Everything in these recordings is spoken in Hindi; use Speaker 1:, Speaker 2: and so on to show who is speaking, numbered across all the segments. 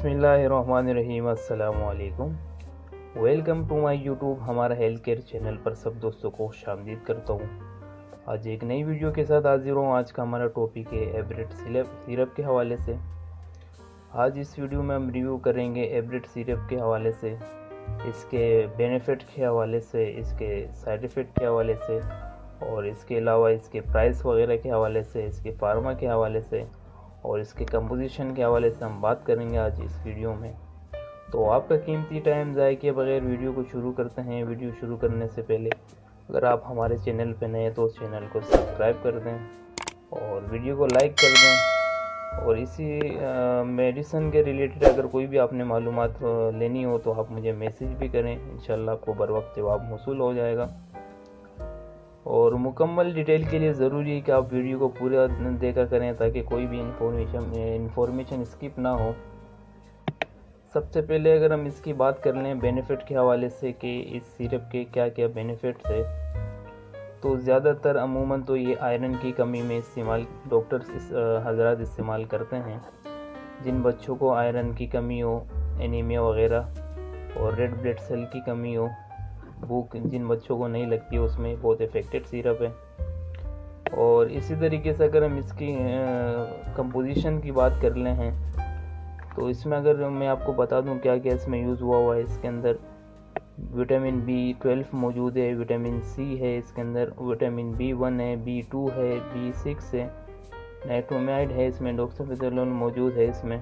Speaker 1: बिस्मिल्लाहिर्रहमानिर्रहीम। अस्सलामुअलैकुम। वेलकम टू माय यूट्यूब हमारा हेल्थ केयर चैनल पर सब दोस्तों को खुशामदीद करता हूँ। आज एक नई वीडियो के साथ हाजिर हूँ। आज का हमारा टॉपिक है एवरेट सिरप के हवाले से। आज इस वीडियो में हम रिव्यू करेंगे एवरेट सिरप के हवाले से, इसके बेनिफिट के हवाले से, इसके साइड इफ़ेक्ट के हवाले से और इसके अलावा इसके प्राइस वगैरह के हवाले से, इसके फार्मा के हवाले से और इसके कंपोजिशन के हवाले से हम बात करेंगे आज इस वीडियो में। तो आपका कीमती टाइम ज़ाय किए बगैर वीडियो को शुरू करते हैं। वीडियो शुरू करने से पहले अगर आप हमारे चैनल पर नए हैं तो चैनल को सब्सक्राइब कर दें और वीडियो को लाइक कर दें। और इसी मेडिसिन के रिलेटेड अगर कोई भी आपने मालूमात लेनी हो तो आप मुझे मैसेज भी करें, इंशाल्लाह आपको बर वक्त जवाब मौसूल हो जाएगा। और मुकम्मल डिटेल के लिए ज़रूरी है कि आप वीडियो को पूरा देखा करें ताकि कोई भी इंफॉर्मेशन स्किप ना हो। सबसे पहले अगर हम इसकी बात कर लें बेनिफिट के हवाले से कि इस सिरप के क्या क्या बेनिफिट्स है, तो ज़्यादातर अमूमन तो ये आयरन की कमी में इस्तेमाल डॉक्टर्स हजरात इस्तेमाल करते हैं। जिन बच्चों को आयरन की कमी हो, एनीमिया वगैरह और रेड ब्लड सेल की कमी हो, भूख जिन बच्चों को नहीं लगती है, उसमें बहुत इफ़ेक्टेड सिरप है। और इसी तरीके से अगर हम इसकी कंपोजिशन की बात कर लें हैं तो इसमें अगर मैं आपको बता दूं क्या क्या इसमें यूज़ हुआ है। इसके अंदर विटामिन B12 मौजूद है, विटामिन C है, इसके अंदर विटामिन B1 है, B2 है, B6 है, नाइट्रोमाइड है, इसमें डॉक्साफेजोलिन मौजूद है इसमें।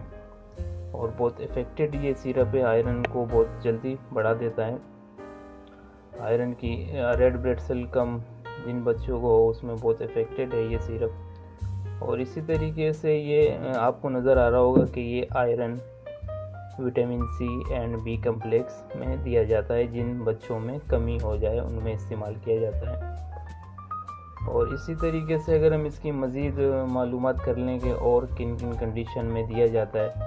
Speaker 1: और बहुत इफ़ेक्टेड ये सिरप है, आयरन को बहुत जल्दी बढ़ा देता है। आयरन की रेड ब्लड सेल कम जिन बच्चों को उसमें बहुत इफ़ेक्टेड है ये सिरप। और इसी तरीके से ये आपको नज़र आ रहा होगा कि ये iron vitamin C and B complex में दिया जाता है, जिन बच्चों में कमी हो जाए उनमें इस्तेमाल किया जाता है। और इसी तरीके से अगर हम इसकी मज़ीद मालूमात कर लें कि और किन किन कंडीशन में दिया जाता है,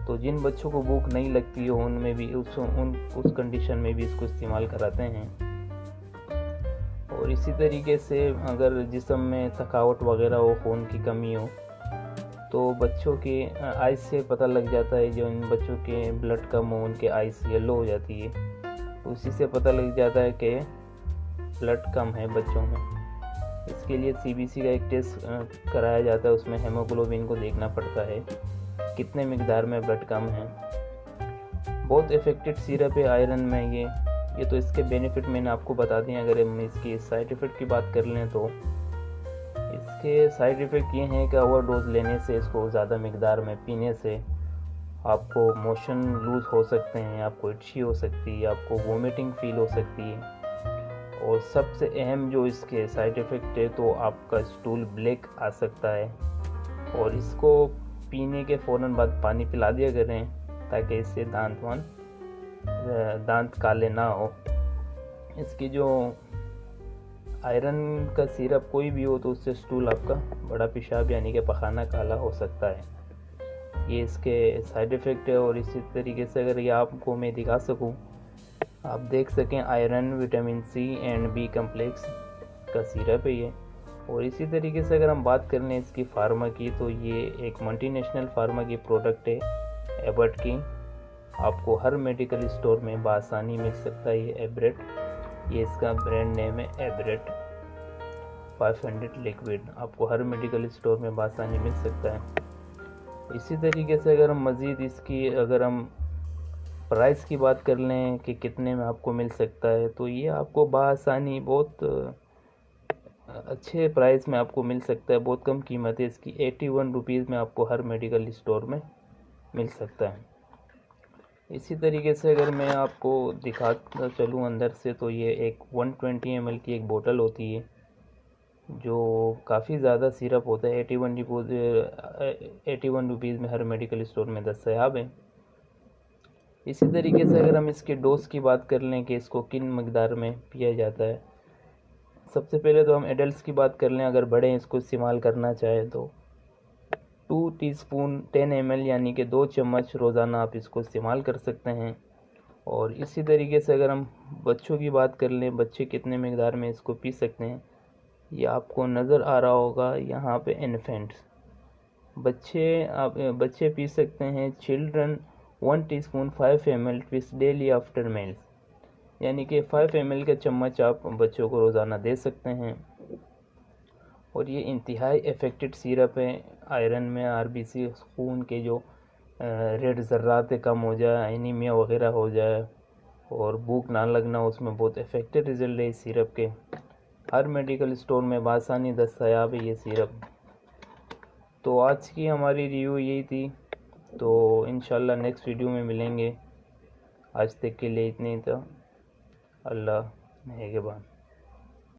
Speaker 1: तो जिन बच्चों को भूख नहीं लगती हो उनमें भी उस कंडीशन में भी इसको इस्तेमाल कराते हैं। और इसी तरीके से अगर जिस्म में थकावट वगैरह हो, खून की कमी हो, तो बच्चों के आइज से पता लग जाता है। जो इन बच्चों के ब्लड कम हो उनके आइज येलो हो जाती है, तो उसी से पता लग जाता है कि ब्लड कम है बच्चों में। इसके लिए CBC का एक टेस्ट कराया जाता है, उसमें हेमोग्लोबिन को देखना पड़ता है कितने मिकदार में ब्लड कम है। बहुत इफ़ेक्टेड सिरप है आयरन में ये तो इसके बेनिफिट मैंने आपको बता दिए। अगर हम इसकी साइड इफ़ेक्ट की बात कर लें तो इसके साइड इफ़ेक्ट ये हैं कि ओवरडोज लेने से, इसको ज़्यादा मिकदार में पीने से आपको मोशन लूज़ हो सकते हैं, आपको इच्छी हो सकती है, आपको वोमिटिंग फील हो सकती है। और सबसे अहम जो इसके साइड इफ़ेक्ट है तो आपका स्टूल ब्लैक आ सकता है। और इसको पीने के फ़ौरन बाद पानी पिला दिया करें ताकि इससे दांत काले ना हो। इसकी जो आयरन का सिरप कोई भी हो तो उससे स्टूल आपका बड़ा पेशाब यानी कि पखाना काला हो सकता है। ये इसके साइड इफ़ेक्ट है। और इसी तरीके से अगर ये आपको मैं दिखा सकूं, आप देख सकें iron, vitamin C and B complex का सिरप है ये। और इसी तरीके से अगर हम बात कर लें इसकी फार्मा की, तो ये एक मल्टीनेशनल फार्मा की प्रोडक्ट है एबर्ट की। आपको हर मेडिकल स्टोर में बआसानी मिल सकता है ये एवरेट। ये इसका ब्रांड नेम है एवरेट 500 लिक्विड। आपको हर मेडिकल स्टोर में बआसानी मिल सकता है। इसी तरीके से अगर हम मज़ीद इसकी अगर हम प्राइस की बात कर लें कि कितने में आपको मिल सकता है, तो ये आपको बआसानी बहुत अच्छे प्राइस में आपको मिल सकता है। बहुत कम कीमत है इसकी, 81 रुपीज़ में आपको हर मेडिकल स्टोर में मिल सकता है। इसी तरीके से अगर मैं आपको दिखाता चलूँ अंदर से, तो ये एक 120 ml की एक बोतल होती है जो काफ़ी ज़्यादा सिरप होता है। 81 रुपीज़ में हर मेडिकल स्टोर में दस्तयाब है। इसी तरीके से अगर हम इसके डोज की बात कर लें कि इसको किन मकदार में पिया जाता है, सबसे पहले तो हम एडल्ट्स की बात कर लें। अगर बड़े इसको इस्तेमाल करना चाहे तो 2 टीस्पून 10 ml यानी कि 2 चम्मच रोज़ाना आप इसको इस्तेमाल कर सकते हैं। और इसी तरीके से अगर हम बच्चों की बात कर लें, बच्चे कितने मकदार में इसको पी सकते हैं, ये आपको नज़र आ रहा होगा यहाँ पे इन्फेंट्स। बच्चे पी सकते हैं। Children 1 teaspoon 5 ml twist daily after meals, यानी कि 5 ml का चम्मच आप बच्चों को रोज़ाना दे सकते हैं। और ये इंतहाई इफ़ेक्टिव सिरप है। आयरन में आरबीसी खून के जो रेड ज़र्रात कम हो जाए, एनीमिया वगैरह हो जाए और भूख ना लगना, उसमें बहुत इफ़ेक्टिव रिज़ल्ट है इस सिरप के। हर मेडिकल स्टोर में बासानी दस्तयाब है ये सिरप। तो आज की हमारी रिव्यू यही थी, तो इंशाल्लाह नेक्स्ट वीडियो में मिलेंगे। आज तक के लिए इतने ही था। अल्लाह मेहरबान।